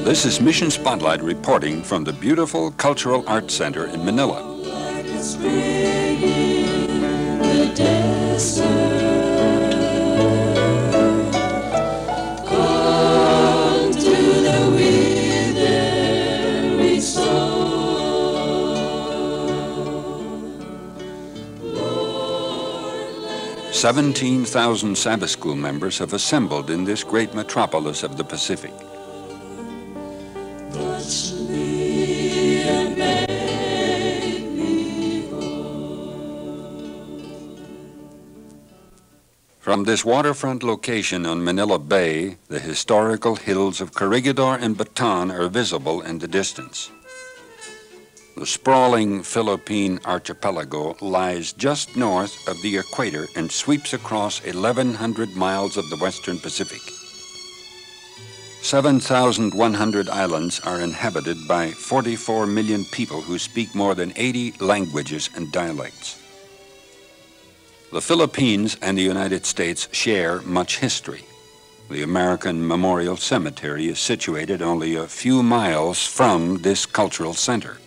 This is Mission Spotlight reporting from the beautiful Cultural Arts Center in Manila. Come to the withering soul. 17,000 Sabbath School members have assembled in this great metropolis of the Pacific. Touch me and make me whole. From this waterfront location on Manila Bay, the historical hills of Corregidor and Bataan are visible in the distance. The sprawling Philippine archipelago lies just north of the equator and sweeps across 1,100 miles of the western Pacific. 7,100 islands are inhabited by 44 million people who speak more than 80 languages and dialects. The Philippines and the United States share much history. The American Memorial Cemetery is situated only a few miles from this cultural center.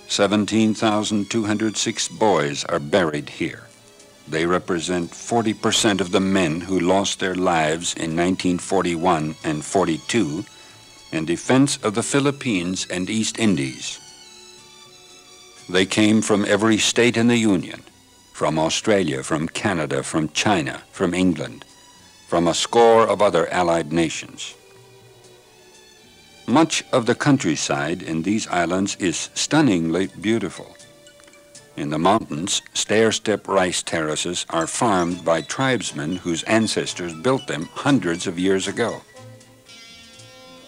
17,206 boys are buried here. They represent 40% of the men who lost their lives in 1941 and 42 in defense of the Philippines and East Indies. They came from every state in the Union, from Australia, from Canada, from China, from England, from a score of other allied nations. Much of the countryside in these islands is stunningly beautiful. In the mountains, stair-step rice terraces are farmed by tribesmen whose ancestors built them hundreds of years ago.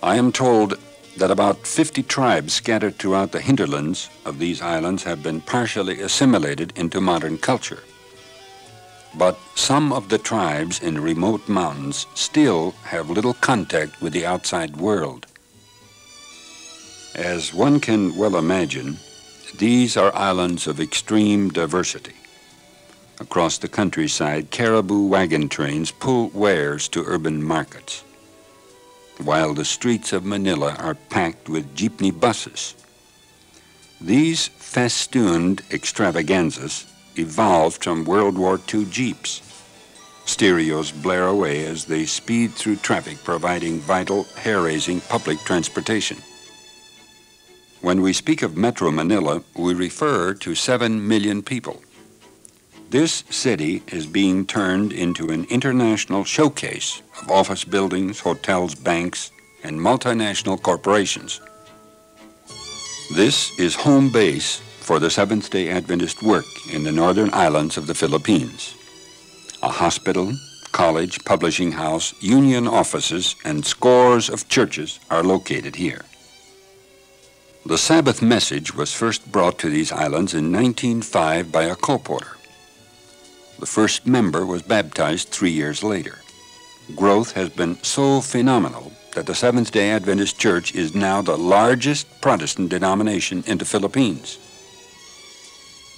I am told that about 50 tribes scattered throughout the hinterlands of these islands have been partially assimilated into modern culture. But some of the tribes in remote mountains still have little contact with the outside world. As one can well imagine, these are islands of extreme diversity. Across the countryside, caribou wagon trains pull wares to urban markets, while the streets of Manila are packed with jeepney buses. These festooned extravaganzas evolved from World War II jeeps. Stereos blare away as they speed through traffic, providing vital, hair-raising public transportation. When we speak of Metro Manila, we refer to 7 million people. This city is being turned into an international showcase of office buildings, hotels, banks, and multinational corporations. This is home base for the Seventh-day Adventist work in the northern islands of the Philippines. A hospital, college, publishing house, union offices, and scores of churches are located here. The Sabbath message was first brought to these islands in 1905 by a colporteur. The first member was baptized 3 years later. Growth has been so phenomenal that the Seventh-day Adventist Church is now the largest Protestant denomination in the Philippines.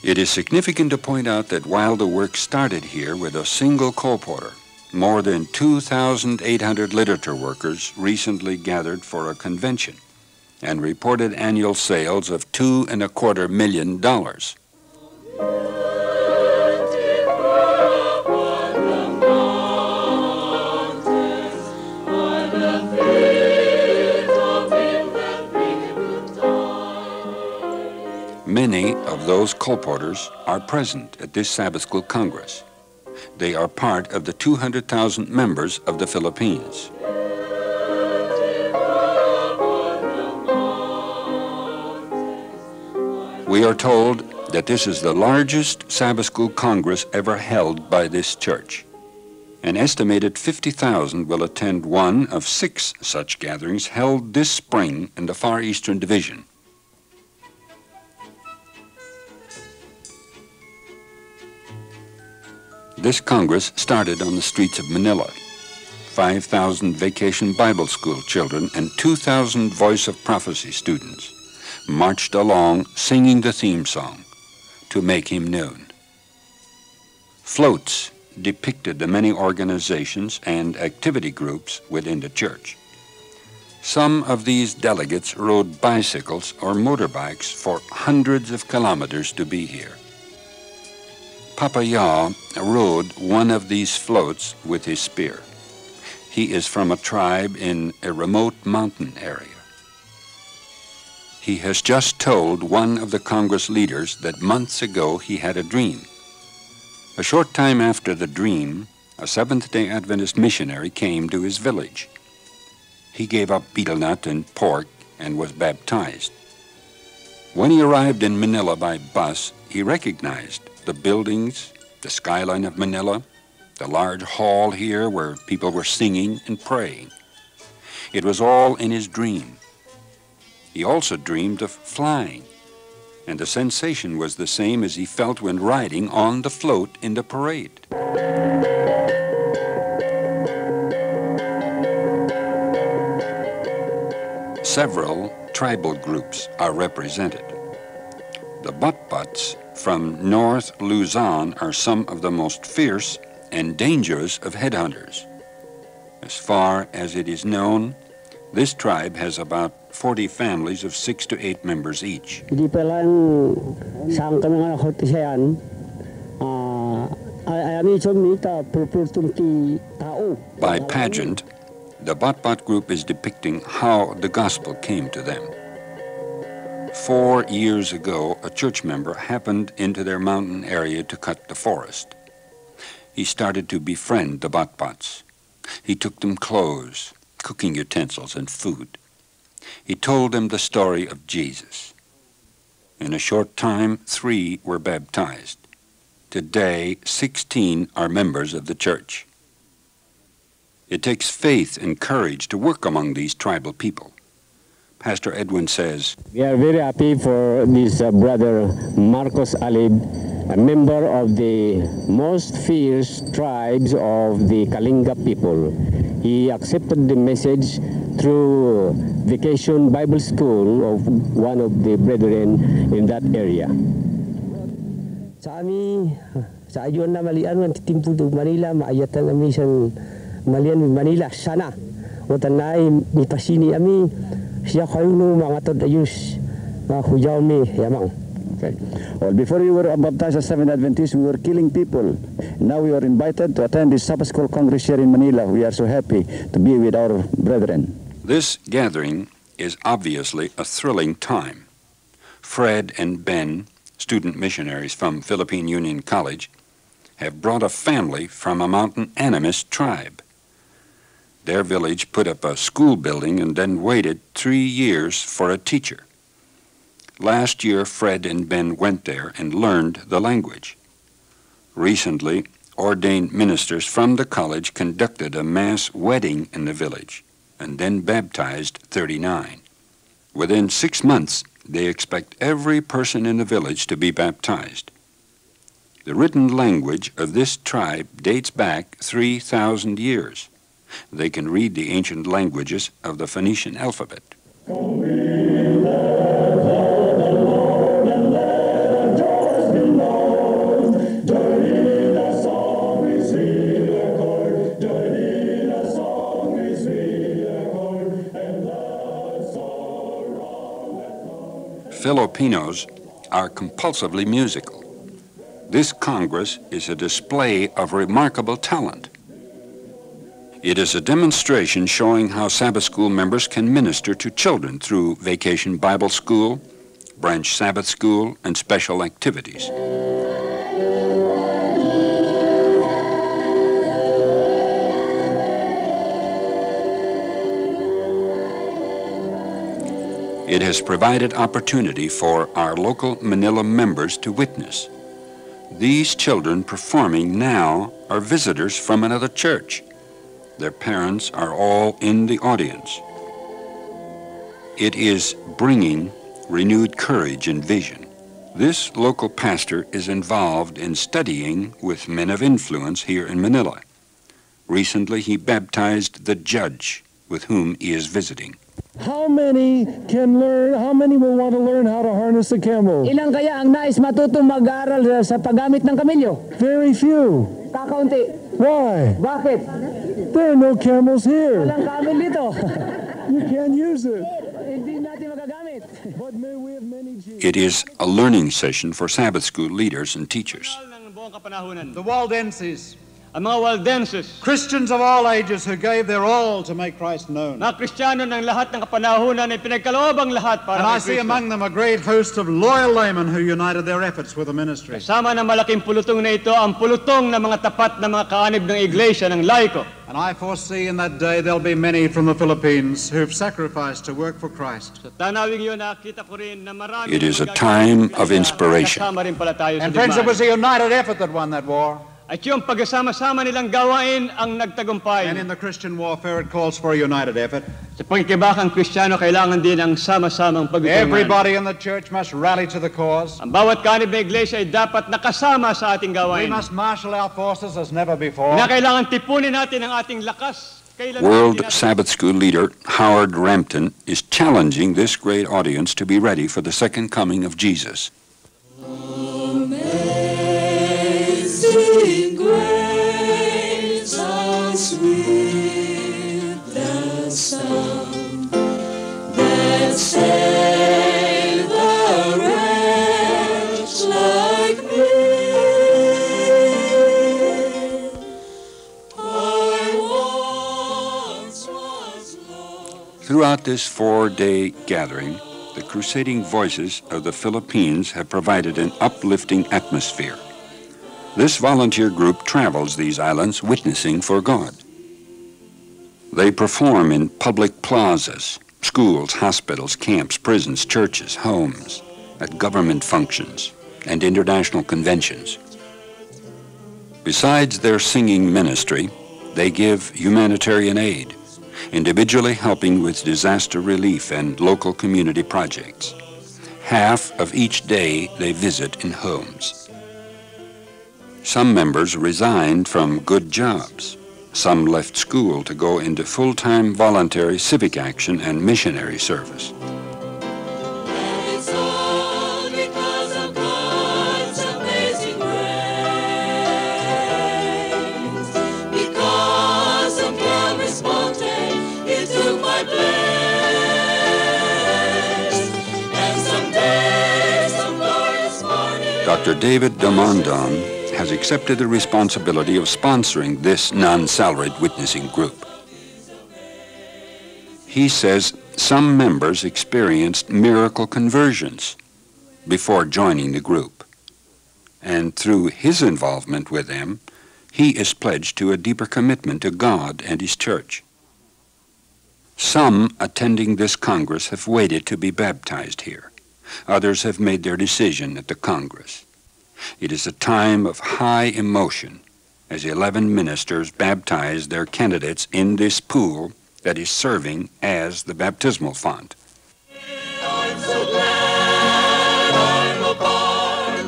It is significant to point out that while the work started here with a single colporteur, more than 2,800 literature workers recently gathered for a convention and reported annual sales of $2.25 million. Many of those colporteurs are present at this Sabbath School Congress. They are part of the 200,000 members of the Philippines. We are told that this is the largest Sabbath School Congress ever held by this church. An estimated 50,000 will attend one of 6 such gatherings held this spring in the Far Eastern Division. This Congress started on the streets of Manila. 5,000 Vacation Bible School children and 2,000 Voice of Prophecy students marched along singing the theme song, "To Make Him Known." Floats depicted the many organizations and activity groups within the church. Some of these delegates rode bicycles or motorbikes for hundreds of kilometers to be here. Papa Yah rode one of these floats with his spear. He is from a tribe in a remote mountain area. He has just told one of the Congress leaders that months ago he had a dream. A short time after the dream, a Seventh-day Adventist missionary came to his village. He gave up betel nut and pork and was baptized. When he arrived in Manila by bus, he recognized the buildings, the skyline of Manila, the large hall here where people were singing and praying. It was all in his dream. He also dreamed of flying, and the sensation was the same as he felt when riding on the float in the parade. Several tribal groups are represented. The Batbats from North Luzon are some of the most fierce and dangerous of headhunters. As far as it is known, this tribe has about 40 families of 6 to 8 members each. By pageant, the Batbat group is depicting how the gospel came to them. 4 years ago, a church member happened into their mountain area to cut the forest. He started to befriend the Batbats. He took them clothes, cooking utensils, and food. He told them the story of Jesus. In a short time, 3 were baptized. Today, 16 are members of the church. It takes faith and courage to work among these tribal people. Pastor Edwin says, We are very happy for this brother Marcos Alib, a member of the most fierce tribes of the Kalinga people. He accepted the message through Vacation Bible School of one of the brethren in that area. Sa ami, sa ayun na malian ng titimpo do Manila, maayatan ami sang malian Manila sana. O tanay mipasini ami siya kayo no mga tod ayus hujaw mi yamang. Okay. Well, before we were baptized as Seventh Adventists, we were killing people. Now we are invited to attend the Sabbath School Congress here in Manila. We are so happy to be with our brethren. This gathering is obviously a thrilling time. Fred and Ben, student missionaries from Philippine Union College, have brought a family from a mountain animist tribe. Their village put up a school building and then waited 3 years for a teacher. Last year, Fred and Ben went there and learned the language. Recently, ordained ministers from the college conducted a mass wedding in the village and then baptized 39. Within 6 months, they expect every person in the village to be baptized. The written language of this tribe dates back 3,000 years. They can read the ancient languages of the Phoenician alphabet. Filipinos are compulsively musical. This Congress is a display of remarkable talent. It is a demonstration showing how Sabbath School members can minister to children through Vacation Bible School, Branch Sabbath School, and special activities. It has provided opportunity for our local Manila members to witness. These children performing now are visitors from another church. Their parents are all in the audience. It is bringing renewed courage and vision. This local pastor is involved in studying with men of influence here in Manila. Recently, he baptized the judge with whom he is visiting. How many will want to learn how to harness a camel? Ilang kaya ang nais matutong mag-aaral sa paggamit ng kamilyo? Very few. Kakaunti. Why? Bakit? There are no camels here. Walang kamel dito. You can't use it. Hindi natin magagamit. But may we have many Jesus. It is a learning session for Sabbath school leaders and teachers. The Waldenses, Ang mga Waldenses, Christians of all ages who gave their all to make Christ known. mga Kristiyano ng lahat ng kapanahunan ay pinagkaloob ang lahat para And I kay see Kristo. among them a great host of loyal laymen who united their efforts with the ministry. Kasama ng malaking pulutong na ito ang pulutong ng mga tapat na mga kaanib ng iglesia ng laiko. And I foresee in that day there'll be many from the Philippines who've sacrificed to work for Christ. Sa tanawing yun, nakita ko rin na marami. It is a time of inspiration. Kasama rin pala tayo sa And friends, it digmaan. was a united effort that won that war. At yung pagkasama-sama nilang gawain ang nagtagumpay. And in the Christian warfare, it calls for a united effort. Sa pagkikibakang Kristiyano, kailangan din ang sama-samang pagtutulungan. Everybody in the church must rally to the cause. Ang bawat kanib na iglesia ay dapat nakasama sa ating We gawain. must marshal our forces as never before. Na kailangan tipunin natin ang ating lakas. Kailan World natin Sabbath School leader Howard Rampton is challenging this great audience to be ready for the second coming of Jesus. Amazing grace, how sweet the sound that saved a wretch like me. I once was lost. Throughout this 4-day gathering, the crusading voices of the Philippines have provided an uplifting atmosphere. This volunteer group travels these islands witnessing for God. They perform in public plazas, schools, hospitals, camps, prisons, churches, homes, at government functions and international conventions. Besides their singing ministry, they give humanitarian aid, individually helping with disaster relief and local community projects. Half of each day they visit in homes. Some members resigned from good jobs. Some left school to go into full-time voluntary civic action and missionary service. And it's all because of God's amazing grace. Because of Calvary's mountain, He took my place. And someday, some glorious morning, Dr. David Damondon has accepted the responsibility of sponsoring this non-salaried witnessing group. He says some members experienced miracle conversions before joining the group, and through his involvement with them, he is pledged to a deeper commitment to God and His church. Some attending this Congress have waited to be baptized here. Others have made their decision at the Congress. It is a time of high emotion as 11 ministers baptize their candidates in this pool that is serving as the baptismal font. I'm so glad I'm a part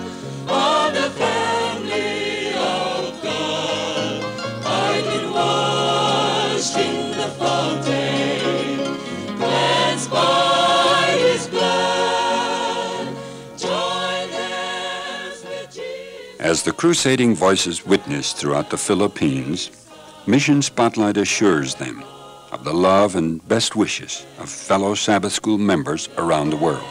of the family of God. I've been washed in the fountain, cleansed by His blood, joined hands with Jesus. As the crusading voices witness throughout the Philippines, Mission Spotlight assures them of the love and best wishes of fellow Sabbath School members around the world.